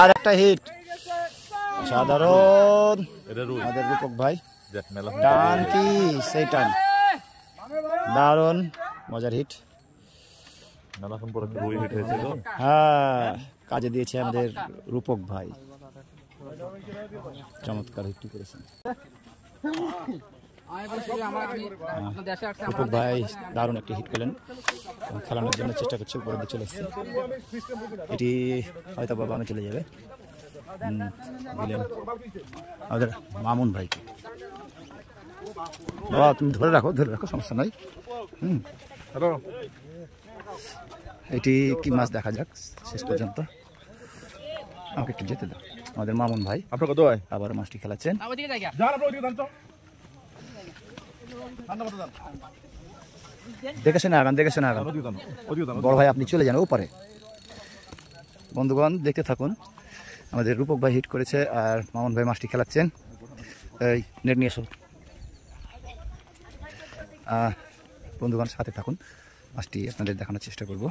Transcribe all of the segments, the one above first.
আর একটা হিট সাধারণ আমাদের রূপক ভাই টান কি সেই টান দারুণ মজার হিট। হ্যাঁ কাজে দিয়েছে আমাদের রূপক ভাই, চমৎকার হিটটি করেছেন রূপক ভাই, দারুণ একটি হিট করলেন, খেলানোর জন্য চেষ্টা করছে, উপরে দিয়ে চলে এসছে, এটি হয়তো বামে চলে যাবে। আমাদের মামুন ভাইকে বাবা তুমি ধরে রাখো সমস্যা নাই। এটি কি মাছ দেখা যাক শেষ পর্যন্ত, আমাকে একটু যেতে দাও। আমাদের মামুন ভাই আবার মাছটি খেলাচ্ছেন, দেখেছেন আগান বড় ভাই আপনি চলে যান ওপারে। বন্ধুগণ দেখতে থাকুন, আমাদের রূপক ভাই হিট করেছে আর মামুন ভাই মাছটি খেলাচ্ছেন। এই নেট নিয়ে এসো বন্ধুগণ, সাথে থাকুন, মাছটি আপনাদের দেখানোর চেষ্টা করব।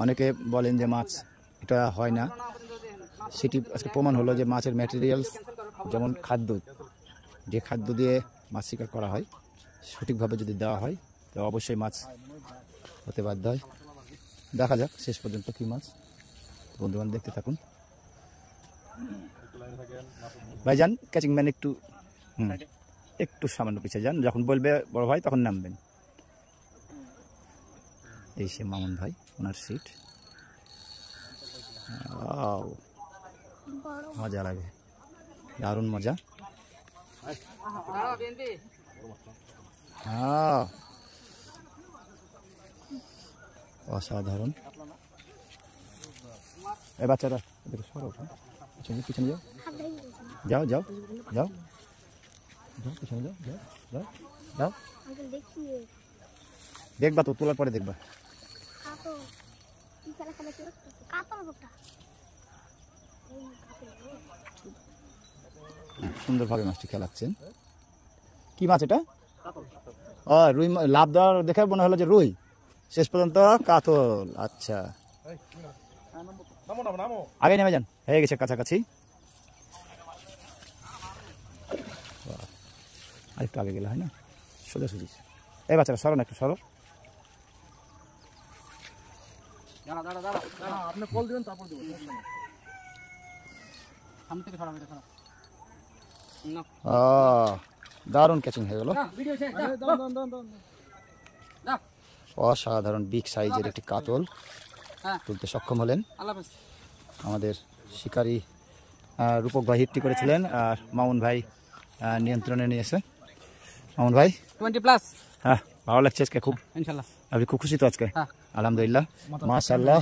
অনেকে বলেন যে মাছ এটা হয় না, সেটি আজকে প্রমাণ হলো যে মাছের ম্যাটেরিয়ালস যেমন খাদ্য, যে খাদ্য দিয়ে মাছ শিকার করা হয় সঠিকভাবে যদি দেওয়া হয় তো অবশ্যই মাছ হতে বাধ্য হয়। দেখা যাক শেষ পর্যন্ত কি মাছ, বন্ধুগণ দেখতে থাকুন। ভাইজান ক্যাচিং ম্যান একটু সামান্য পিছিয়ে যান, যখন বলবে বড় ভাই তখন নামবেন। এই সে মামুন ভাই, ওনার সিট, মজা লাগে, দারুণ মজা। অসাধারণ। এ বাচ্চারা পিছনে যাও যাও যাও যাও পিছনে যাও যাও যাও যাও, দেখবা তো তোলার পরে দেখবা। সুন্দরভাবে মাছটি খেলাচ্ছেন। কি মাছ এটা? রুই, লাভ দেওয়ার দেখে মনে হলো যে রুই, শেষ পর্যন্ত কাতল। আচ্ছা আগে নেমে যান, হয়ে গেছে কাছাকাছি, আরেকটু আগে গেলে হয় না, সোজাসুজি। এই বাচ্চারা সরো না, একটু সরো। দারুণ ক্যাচিং হয়ে গেল, অসাধারণ বিগ সাইজের একটি কাতল তুলতে সক্ষম হলেন আমাদের শিকারী রূপক ভাই। হিটটি করেছিলেন আর মামুন ভাই নিয়ন্ত্রণে নিয়েছে। মামুন ভাই 20+, হ্যাঁ ভালো লাগছে আজকে খুব, ইনশাআল্লাহ আপনি খুব খুশি তো আজকে? আলহামদুলিল্লাহ, মাশাআল্লাহ,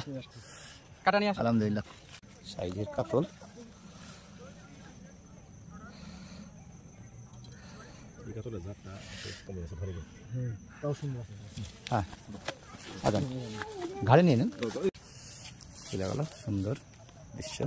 আলহামদুলিল্লাহ। সাইজের কাতল, হ্যাঁ ঘাড়ে নিয়ে নেন, চলে গেল, সুন্দর দৃশ্য।